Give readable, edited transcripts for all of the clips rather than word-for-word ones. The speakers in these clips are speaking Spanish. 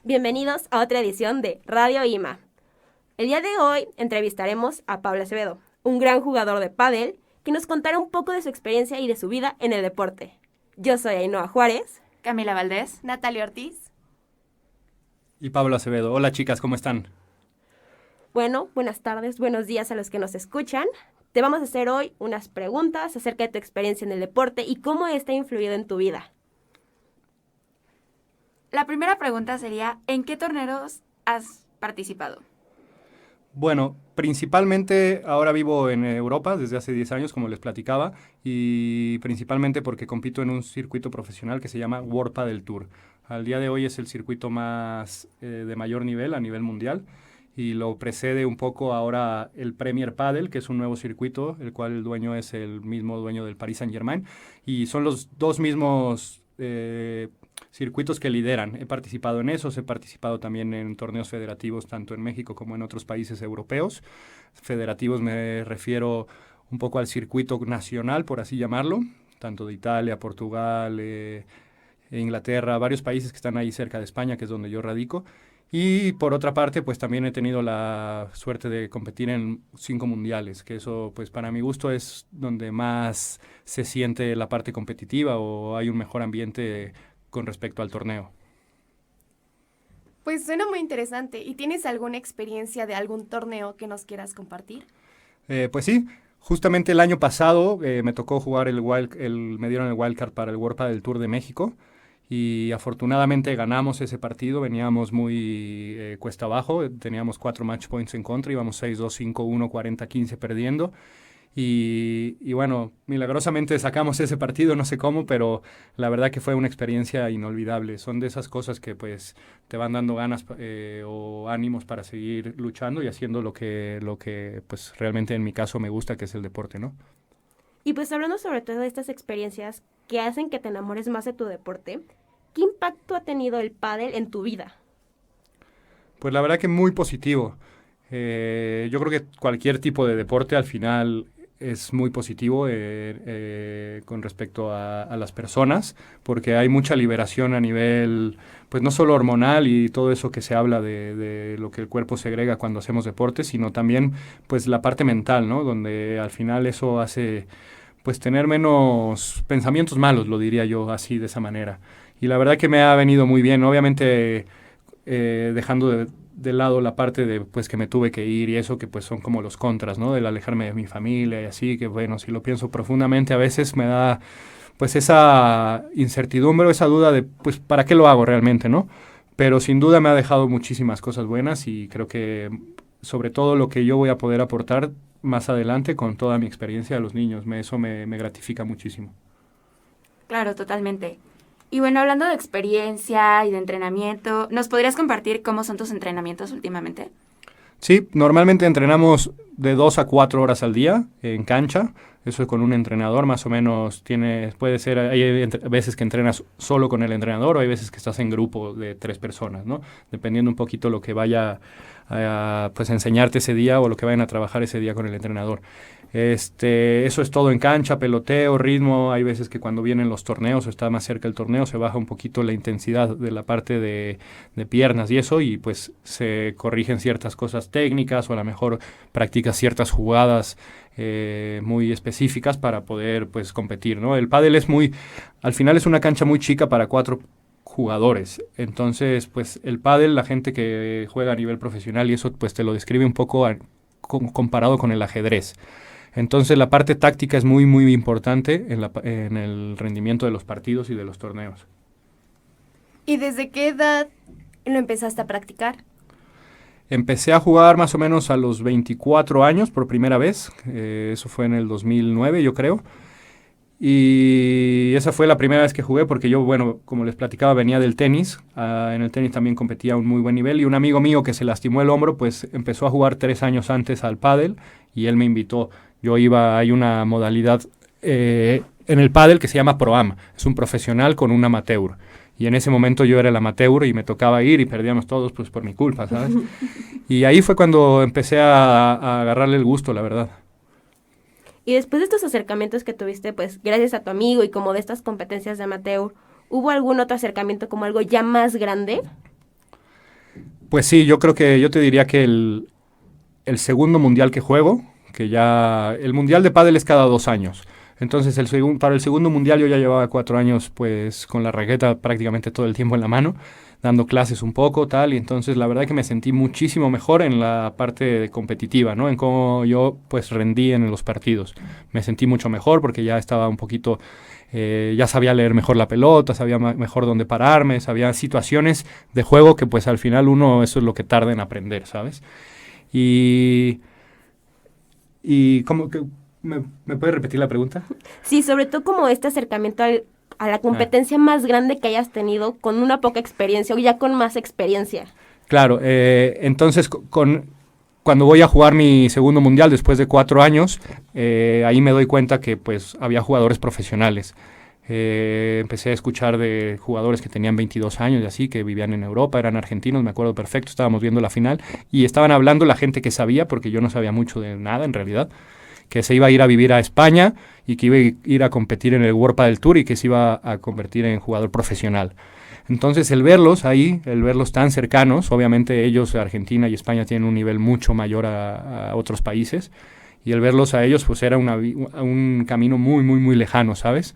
Bienvenidos a otra edición de Radio IMA. El día de hoy entrevistaremos a Pablo Acevedo, un gran jugador de pádel, que nos contará un poco de su experiencia y de su vida en el deporte. Yo soy Ainhoa Juárez, Camila Valdés, Natalia Ortiz y Pablo Acevedo. Hola chicas, ¿cómo están? Bueno, buenas tardes, buenos días a los que nos escuchan. Te vamos a hacer hoy unas preguntas acerca de tu experiencia en el deporte y cómo ésta ha influido en tu vida. La primera pregunta sería, ¿en qué torneos has participado? Bueno, principalmente ahora vivo en Europa desde hace 10 años, como les platicaba, y principalmente porque compito en un circuito profesional que se llama World Padel Tour. Al día de hoy es el circuito más de mayor nivel a nivel mundial, y lo precede un poco ahora el Premier Padel, que es un nuevo circuito, el cual el dueño es el mismo dueño del Paris Saint-Germain, y son los dos mismos circuitos que lideran. He participado en esos, he participado también en torneos federativos, tanto en México como en otros países europeos. Federativos me refiero un poco al circuito nacional, por así llamarlo, tanto de Italia, Portugal, Inglaterra, varios países que están ahí cerca de España, que es donde yo radico. Y por otra parte, pues también he tenido la suerte de competir en 5 mundiales, que eso, pues para mi gusto, es donde más se siente la parte competitiva o hay un mejor ambiente con respecto al torneo. Pues suena muy interesante. ¿Y tienes alguna experiencia de algún torneo que nos quieras compartir? Pues sí, justamente el año pasado me tocó jugar me dieron el wildcard para el World Padel Tour de México y afortunadamente ganamos ese partido. Veníamos muy cuesta abajo, teníamos 4 match points en contra, íbamos 6-2, 5-1, 40-15 perdiendo. Y bueno, milagrosamente sacamos ese partido, no sé cómo, pero la verdad que fue una experiencia inolvidable. Son de esas cosas que pues te van dando ganas o ánimos para seguir luchando y haciendo lo que pues realmente en mi caso me gusta, que es el deporte, ¿no? Y pues hablando sobre todo de estas experiencias que hacen que te enamores más de tu deporte, ¿qué impacto ha tenido el pádel en tu vida? Pues la verdad que muy positivo. Yo creo que cualquier tipo de deporte al final es muy positivo con respecto a las personas, porque hay mucha liberación a nivel, pues no solo hormonal y todo eso que se habla de lo que el cuerpo segrega cuando hacemos deporte, sino también pues la parte mental, ¿no? Donde al final eso hace pues tener menos pensamientos malos, lo diría yo así de esa manera. Y la verdad que me ha venido muy bien, obviamente dejando de lado la parte de pues que me tuve que ir y eso que pues son como los contras, ¿no? Del alejarme de mi familia y así, que bueno, si lo pienso profundamente a veces me da pues esa incertidumbre o esa duda de pues para qué lo hago realmente, ¿no? Pero sin duda me ha dejado muchísimas cosas buenas y creo que sobre todo lo que yo voy a poder aportar más adelante con toda mi experiencia a los niños, eso me gratifica muchísimo. Claro, totalmente. Y bueno, hablando de experiencia y de entrenamiento, ¿nos podrías compartir cómo son tus entrenamientos últimamente? Sí, normalmente entrenamos de 2 a 4 horas al día en cancha. Eso es con un entrenador, más o menos puede ser, hay veces que entrenas solo con el entrenador o hay veces que estás en grupo de 3 personas, ¿no? Dependiendo un poquito lo que vaya a pues, enseñarte ese día o lo que vayan a trabajar ese día con el entrenador. Eso es todo en cancha, peloteo, ritmo. Hay veces que cuando vienen los torneos o está más cerca el torneo se baja un poquito la intensidad de la parte de piernas y eso y pues se corrigen ciertas cosas técnicas o a lo mejor practicas ciertas jugadas muy específicas para poder pues competir, ¿no? El pádel al final es una cancha muy chica para 4 jugadores. Entonces, pues el pádel, la gente que juega a nivel profesional y eso pues te lo describe un poco comparado con el ajedrez. Entonces la parte táctica es muy, muy importante en el rendimiento de los partidos y de los torneos. ¿Y desde qué edad lo empezaste a practicar? Empecé a jugar más o menos a los 24 años por primera vez. Eso fue en el 2009, yo creo. Y esa fue la primera vez que jugué porque yo, bueno, como les platicaba, venía del tenis. En el tenis también competía a un muy buen nivel. Y un amigo mío que se lastimó el hombro, pues empezó a jugar 3 años antes al pádel y él me invitó. Hay una modalidad en el pádel que se llama Pro-Am. Es un profesional con un amateur. Y en ese momento yo era el amateur y me tocaba ir y perdíamos todos pues por mi culpa, ¿sabes? Y ahí fue cuando empecé a agarrarle el gusto, la verdad. Y después de estos acercamientos que tuviste, pues gracias a tu amigo y como de estas competencias de amateur, ¿hubo algún otro acercamiento como algo ya más grande? Pues sí, yo te diría que el segundo mundial que juego, que ya el mundial de pádel es cada 2 años. Entonces para el segundo mundial yo ya llevaba 4 años pues con la raqueta prácticamente todo el tiempo en la mano, dando clases un poco, tal, y entonces la verdad que me sentí muchísimo mejor en la parte competitiva, ¿no? En cómo yo pues rendí en los partidos. Me sentí mucho mejor porque ya estaba un poquito, ya sabía leer mejor la pelota, sabía mejor dónde pararme, sabía situaciones de juego que pues al final uno eso es lo que tarda en aprender, ¿sabes? Y, y ¿cómo que me puedes repetir la pregunta? Sí, sobre todo como este acercamiento a la competencia más grande que hayas tenido con una poca experiencia o ya con más experiencia. Claro, entonces cuando voy a jugar mi segundo mundial después de 4 años, ahí me doy cuenta que pues había jugadores profesionales. Empecé a escuchar de jugadores que tenían 22 años y así, que vivían en Europa, eran argentinos, me acuerdo perfecto, estábamos viendo la final y estaban hablando la gente que sabía, porque yo no sabía mucho de nada en realidad, que se iba a ir a vivir a España y que iba a ir a competir en el World Padel Tour y que se iba a convertir en jugador profesional. Entonces el verlos ahí, el verlos tan cercanos, obviamente ellos, Argentina y España, tienen un nivel mucho mayor a otros países, y el verlos a ellos pues era un camino muy, muy, muy lejano, ¿sabes?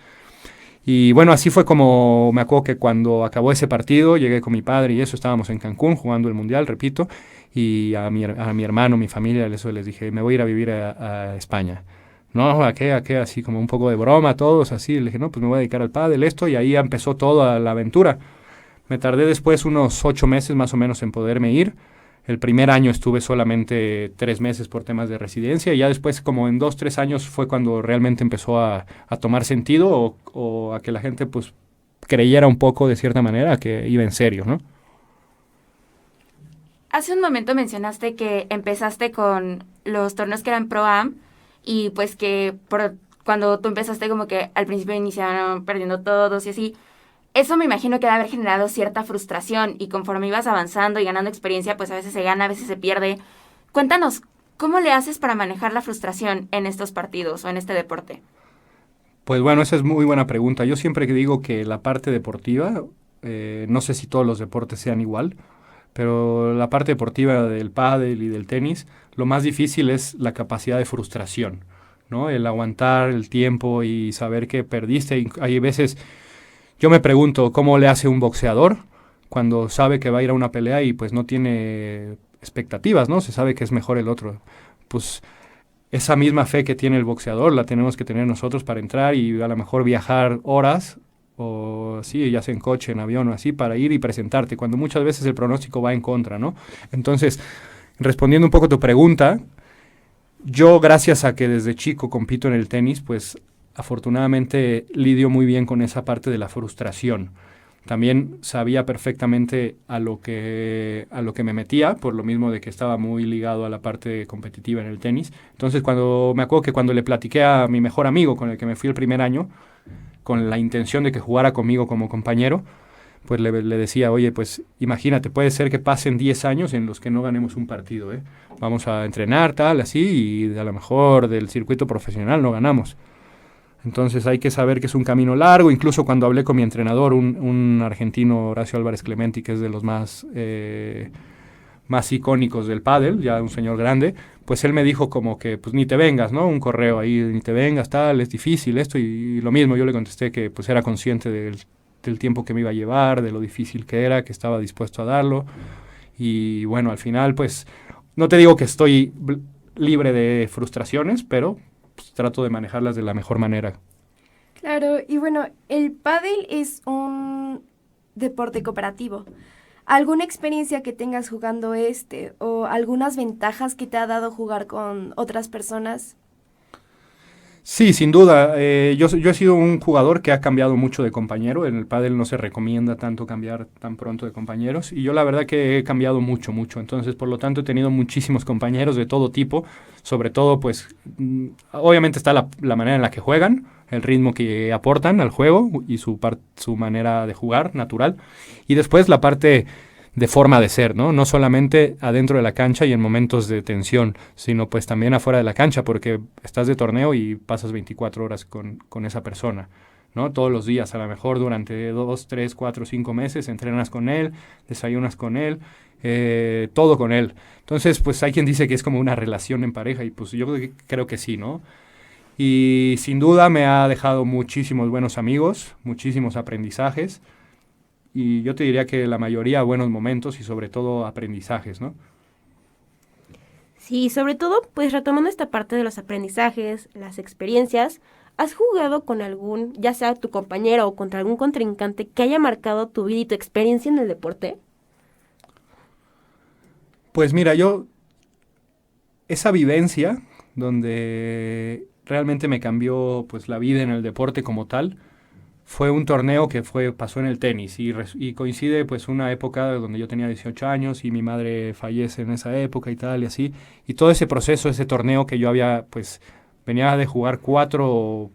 Y bueno, así fue como me acuerdo que cuando acabó ese partido, llegué con mi padre y eso, estábamos en Cancún jugando el mundial, repito, y a mi hermano, mi familia, eso les dije, me voy a ir a vivir a España. No, ¿a qué? Así como un poco de broma, todos así. Le dije, no, pues me voy a dedicar al pádel, esto, y ahí empezó toda la aventura. Me tardé después unos 8 meses más o menos en poderme ir. El primer año estuve solamente 3 meses por temas de residencia, y ya después, como en 2, 3 años, fue cuando realmente empezó a tomar sentido o a que la gente pues creyera un poco de cierta manera que iba en serio, ¿no? Hace un momento mencionaste que empezaste con los torneos que eran Pro-Am y pues que cuando tú empezaste como que al principio iniciaron perdiendo todos y así. Eso me imagino que debe haber generado cierta frustración y conforme ibas avanzando y ganando experiencia, pues a veces se gana, a veces se pierde. Cuéntanos, ¿cómo le haces para manejar la frustración en estos partidos o en este deporte? Pues bueno, esa es muy buena pregunta. Yo siempre que digo que la parte deportiva, no sé si todos los deportes sean igual, pero la parte deportiva del pádel y del tenis, lo más difícil es la capacidad de frustración, ¿no? El aguantar el tiempo y saber que perdiste. Hay veces, yo me pregunto, ¿cómo le hace un boxeador cuando sabe que va a ir a una pelea y pues no tiene expectativas, ¿no? Se sabe que es mejor el otro. Pues esa misma fe que tiene el boxeador la tenemos que tener nosotros para entrar y a lo mejor viajar horas o así, ya sea en coche, en avión o así, para ir y presentarte, cuando muchas veces el pronóstico va en contra, ¿no? Entonces, respondiendo un poco a tu pregunta, yo gracias a que desde chico compito en el tenis, pues afortunadamente lidio muy bien con esa parte de la frustración. También sabía perfectamente a lo que me metía, por lo mismo de que estaba muy ligado a la parte competitiva en el tenis. Entonces, me acuerdo que cuando le platiqué a mi mejor amigo con el que me fui el primer año, con la intención de que jugara conmigo como compañero, pues le decía, oye, pues imagínate, puede ser que pasen 10 años en los que no ganemos un partido, ¿eh? Vamos a entrenar, tal, así, y a lo mejor del circuito profesional no ganamos. Entonces hay que saber que es un camino largo. Incluso cuando hablé con mi entrenador, un argentino, Horacio Álvarez Clementi, que es de los más icónicos del pádel, ya un señor grande, pues él me dijo como que pues ni te vengas, ¿no? Un correo ahí, ni te vengas, tal, es difícil esto, y lo mismo, yo le contesté que pues era consciente del tiempo que me iba a llevar, de lo difícil que era, que estaba dispuesto a darlo, y bueno, al final pues no te digo que estoy libre de frustraciones, pero pues, trato de manejarlas de la mejor manera. Claro, y bueno, el pádel es un deporte cooperativo. ¿Alguna experiencia que tengas jugando o algunas ventajas que te ha dado jugar con otras personas? Sí, sin duda. Yo he sido un jugador que ha cambiado mucho de compañero. En el pádel no se recomienda tanto cambiar tan pronto de compañeros. Y yo la verdad que he cambiado mucho, mucho. Entonces, por lo tanto, he tenido muchísimos compañeros de todo tipo. Sobre todo, pues, obviamente está la manera en la que juegan, el ritmo que aportan al juego y su manera de jugar natural. Y después la parte de forma de ser, ¿no? No solamente adentro de la cancha y en momentos de tensión, sino pues también afuera de la cancha, porque estás de torneo y pasas 24 horas con esa persona, ¿no? Todos los días, a lo mejor durante 2, 3, 4, 5 meses entrenas con él, desayunas con él, todo con él. Entonces, pues hay quien dice que es como una relación en pareja y pues yo creo que sí, ¿no? Y sin duda me ha dejado muchísimos buenos amigos, muchísimos aprendizajes y yo te diría que la mayoría buenos momentos y sobre todo aprendizajes, ¿no? Sí, sobre todo, pues retomando esta parte de los aprendizajes, las experiencias, ¿has jugado con algún, ya sea tu compañero o contra algún contrincante que haya marcado tu vida y tu experiencia en el deporte? Pues mira, esa vivencia donde realmente me cambió pues la vida en el deporte como tal, fue un torneo que pasó en el tenis y coincide pues una época donde yo tenía 18 años y mi madre fallece en esa época y tal y así. Y todo ese proceso, ese torneo que yo venía de jugar 4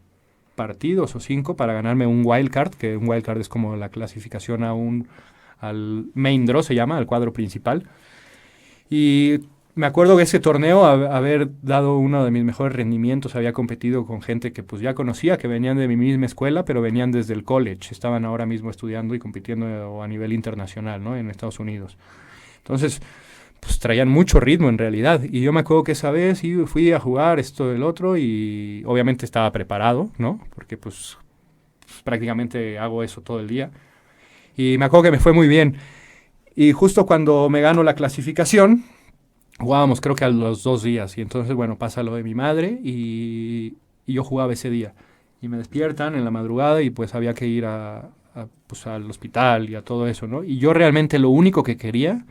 partidos o 5 para ganarme un wild card, que un wild card es como la clasificación al main draw se llama, al cuadro principal. Y me acuerdo que ese torneo, haber dado uno de mis mejores rendimientos, había competido con gente que pues ya conocía, que venían de mi misma escuela, pero venían desde el college, estaban ahora mismo estudiando y compitiendo a nivel internacional, ¿no? En Estados Unidos. Entonces, pues traían mucho ritmo en realidad. Y yo me acuerdo que esa vez fui a jugar esto del otro y obviamente estaba preparado, ¿no? Porque pues prácticamente hago eso todo el día. Y me acuerdo que me fue muy bien. Y justo cuando me gano la clasificación, jugábamos creo que a los 2 días. Y entonces, bueno, pasa lo de mi madre y yo jugaba ese día. Y me despiertan en la madrugada y pues había que ir pues, al hospital y a todo eso, ¿no? Y yo realmente lo único que quería,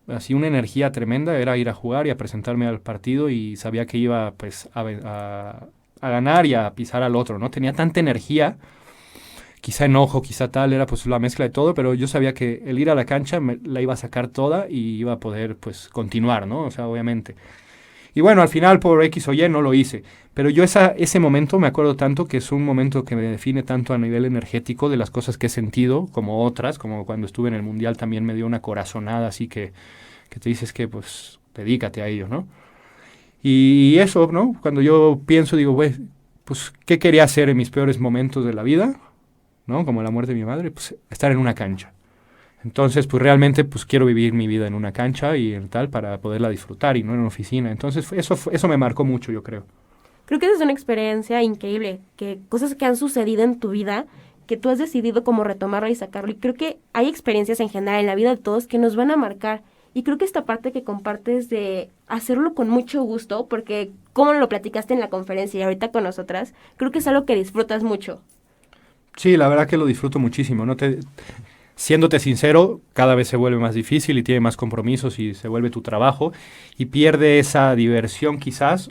así una energía tremenda, era ir a jugar y a presentarme al partido y sabía que iba pues a ganar y a pisar al otro, ¿no? Tenía tanta energía, quizá enojo, quizá tal, era pues la mezcla de todo, pero yo sabía que el ir a la cancha la iba a sacar toda y iba a poder pues continuar, ¿no? O sea, obviamente. Y bueno, al final por X o Y no lo hice, pero yo ese momento me acuerdo tanto que es un momento que me define tanto a nivel energético de las cosas que he sentido, como otras, como cuando estuve en el Mundial también me dio una corazonada así que te dices que pues dedícate a ello, ¿no? Y eso, ¿no? Cuando yo pienso, digo, pues, ¿qué quería hacer en mis peores momentos de la vida? ¿No? Como la muerte de mi madre, pues estar en una cancha. Entonces, pues realmente pues quiero vivir mi vida en una cancha y en tal para poderla disfrutar y no en una oficina. Entonces, eso me marcó mucho, yo creo. Creo que esa es una experiencia increíble, que cosas que han sucedido en tu vida, que tú has decidido como retomarlo y sacarlo. Y creo que hay experiencias en general en la vida de todos que nos van a marcar. Y creo que esta parte que compartes de hacerlo con mucho gusto, porque como lo platicaste en la conferencia y ahorita con nosotras, creo que es algo que disfrutas mucho. Sí, la verdad que lo disfruto muchísimo. Siéndote sincero, cada vez se vuelve más difícil y tiene más compromisos y se vuelve tu trabajo y pierde esa diversión quizás,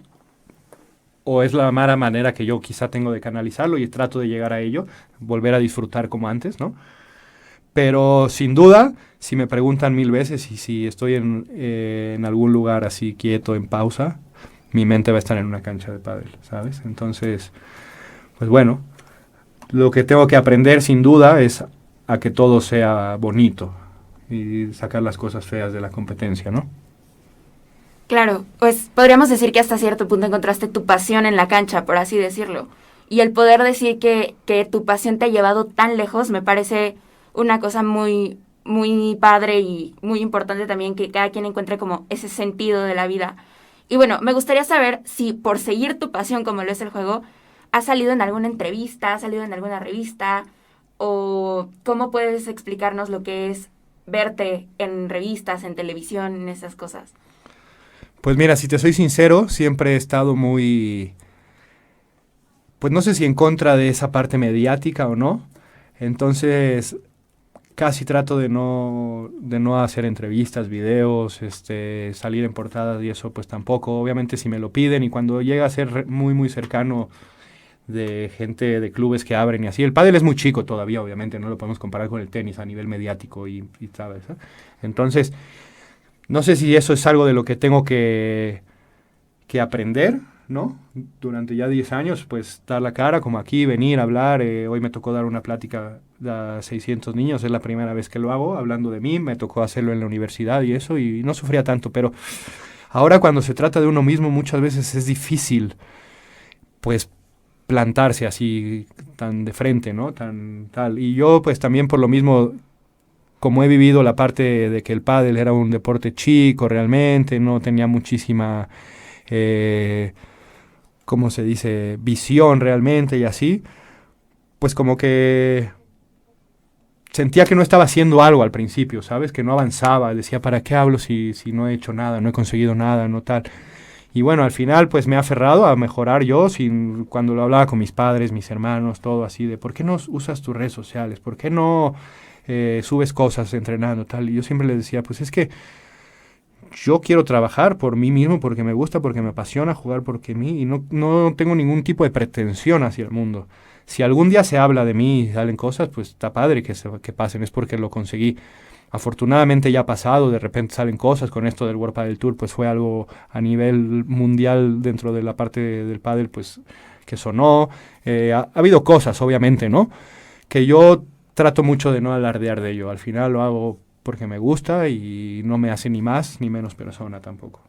o es la mala manera que yo quizá tengo de canalizarlo y trato de llegar a ello, volver a disfrutar como antes, ¿no? Pero sin duda, si me preguntan 1000 veces y si estoy en algún lugar así quieto, en pausa, mi mente va a estar en una cancha de pádel, ¿sabes? Entonces, pues bueno, lo que tengo que aprender sin duda es a que todo sea bonito y sacar las cosas feas de la competencia, ¿no? Claro, pues podríamos decir que hasta cierto punto encontraste tu pasión en la cancha, por así decirlo. Y el poder decir que tu pasión te ha llevado tan lejos me parece una cosa muy, muy padre y muy importante también, que cada quien encuentre como ese sentido de la vida. Y bueno, me gustaría saber si por seguir tu pasión como lo es el juego, has salido en alguna entrevista, has salido en alguna revista, o cómo puedes explicarnos lo que es verte en revistas, en televisión, en esas cosas. Pues mira, si te soy sincero, siempre he estado muy, pues no sé si en contra de esa parte mediática o no. Entonces, casi trato de no hacer entrevistas, videos, salir en portadas y eso pues tampoco. Obviamente si me lo piden y cuando llega a ser muy, muy cercano de gente de clubes que abren y así. El pádel es muy chico todavía, obviamente, no lo podemos comparar con el tenis a nivel mediático y ¿sabes? ¿Eh? Entonces, no sé si eso es algo de lo que tengo que aprender, ¿no? Durante ya 10 años, pues dar la cara, como aquí, venir, hablar. Hoy me tocó dar una plática a 600 niños, es la primera vez que lo hago, hablando de mí. Me tocó hacerlo en la universidad y eso, y no sufría tanto, pero ahora cuando se trata de uno mismo, muchas veces es difícil, pues, plantarse así tan de frente, ¿no? Tan tal. Y yo pues también por lo mismo como he vivido la parte de que el pádel era un deporte chico realmente, no tenía muchísima, ¿cómo se dice?, visión realmente y así, pues como que sentía que no estaba haciendo algo al principio, ¿sabes? Que no avanzaba, decía, ¿para qué hablo si no he hecho nada, no he conseguido nada, no tal? Y bueno, al final pues me he aferrado a mejorar yo, cuando lo hablaba con mis padres, mis hermanos, todo así, de ¿por qué no usas tus redes sociales? ¿Por qué no subes cosas entrenando, tal? Y yo siempre les decía, pues es que yo quiero trabajar por mí mismo, porque me gusta, porque me apasiona jugar porque mí, y no tengo ningún tipo de pretensión hacia el mundo. Si algún día se habla de mí y salen cosas, pues está padre que pasen, es porque lo conseguí. Afortunadamente ya ha pasado, de repente salen cosas con esto del World Padel Tour, pues fue algo a nivel mundial dentro de la parte del pádel, pues que sonó. Ha habido cosas, obviamente, ¿no? Que yo trato mucho de no alardear de ello. Al final lo hago porque me gusta y no me hace ni más ni menos persona tampoco.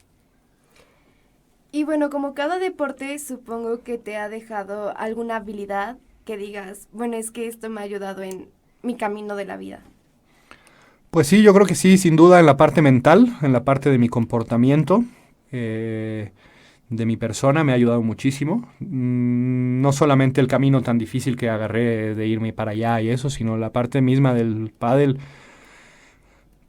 Y bueno, como cada deporte, supongo que te ha dejado alguna habilidad que digas, bueno, es que esto me ha ayudado en mi camino de la vida. Pues sí, yo creo que sí, sin duda en la parte mental, en la parte de mi comportamiento, de mi persona me ha ayudado muchísimo. No solamente el camino tan difícil que agarré de irme para allá y eso, sino la parte misma del pádel.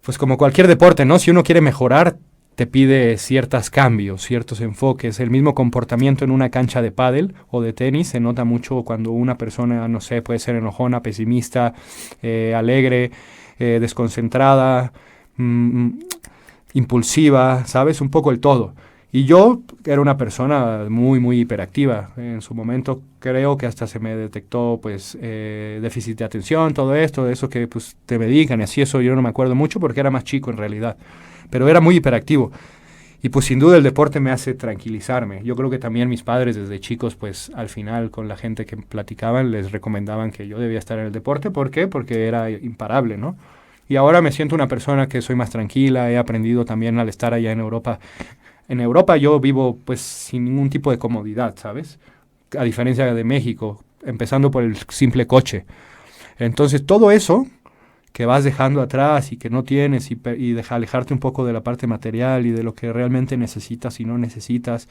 Pues como cualquier deporte, ¿no? Si uno quiere mejorar, te pide ciertos cambios, ciertos enfoques. El mismo comportamiento en una cancha de pádel o de tenis se nota mucho cuando una persona, no sé, puede ser enojona, pesimista, alegre, desconcentrada, impulsiva, ¿sabes? Un poco el todo. Y yo era una persona muy, muy hiperactiva. En su momento creo que hasta se me detectó pues déficit de atención, todo esto, eso que pues te medican y así, eso yo no me acuerdo mucho porque era más chico en realidad. Pero era muy hiperactivo. Y pues sin duda el deporte me hace tranquilizarme. Yo creo que también mis padres desde chicos, pues al final con la gente que platicaban les recomendaban que yo debía estar en el deporte. ¿Por qué? Porque era imparable, ¿no? Y ahora me siento una persona que soy más tranquila. He aprendido también al estar allá en Europa. En Europa yo vivo pues sin ningún tipo de comodidad, ¿sabes? A diferencia de México, empezando por el simple coche. Entonces todo eso que vas dejando atrás y que no tienes y deja alejarte un poco de la parte material y de lo que realmente necesitas y no necesitas,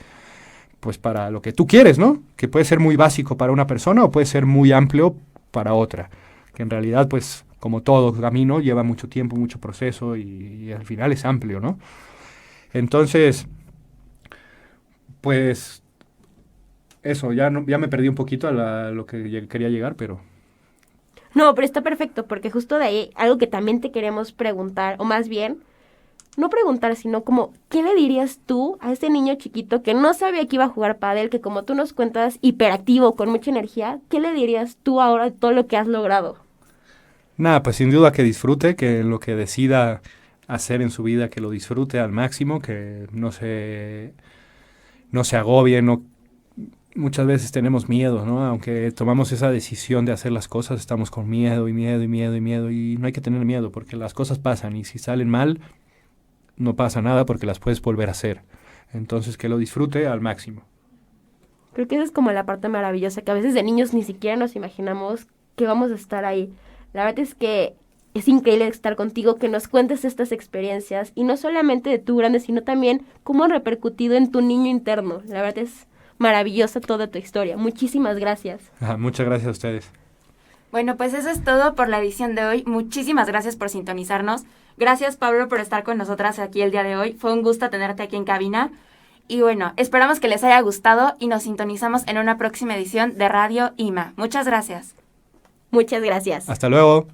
pues para lo que tú quieres, ¿no? Que puede ser muy básico para una persona o puede ser muy amplio para otra. Que en realidad, pues, como todo camino, lleva mucho tiempo, mucho proceso y al final es amplio, ¿no? Entonces, pues, eso, ya me perdí un poquito a lo que quería llegar, pero... No, pero está perfecto, porque justo de ahí algo que también te queremos preguntar, o más bien, no preguntar, sino como, ¿qué le dirías tú a ese niño chiquito que no sabía que iba a jugar pádel, que como tú nos cuentas, hiperactivo, con mucha energía? ¿Qué le dirías tú ahora de todo lo que has logrado? Nada, pues sin duda que disfrute, que lo que decida hacer en su vida, que lo disfrute al máximo, que no se agobie, no. Muchas veces tenemos miedo, ¿no? Aunque tomamos esa decisión de hacer las cosas, estamos con miedo y miedo y miedo y miedo. Y no hay que tener miedo porque las cosas pasan y si salen mal, no pasa nada porque las puedes volver a hacer. Entonces que lo disfrute al máximo. Creo que esa es como la parte maravillosa, que a veces de niños ni siquiera nos imaginamos que vamos a estar ahí. La verdad es que es increíble estar contigo, que nos cuentes estas experiencias y no solamente de tu grande, sino también cómo ha repercutido en tu niño interno. La verdad es maravillosa toda tu historia. Muchísimas gracias. Muchas gracias a ustedes. Bueno, pues eso es todo por la edición de hoy. Muchísimas gracias por sintonizarnos. Gracias, Pablo, por estar con nosotras aquí el día de hoy. Fue un gusto tenerte aquí en cabina. Y bueno, esperamos que les haya gustado y nos sintonizamos en una próxima edición de Radio IMA. Muchas gracias. Muchas gracias. Hasta luego.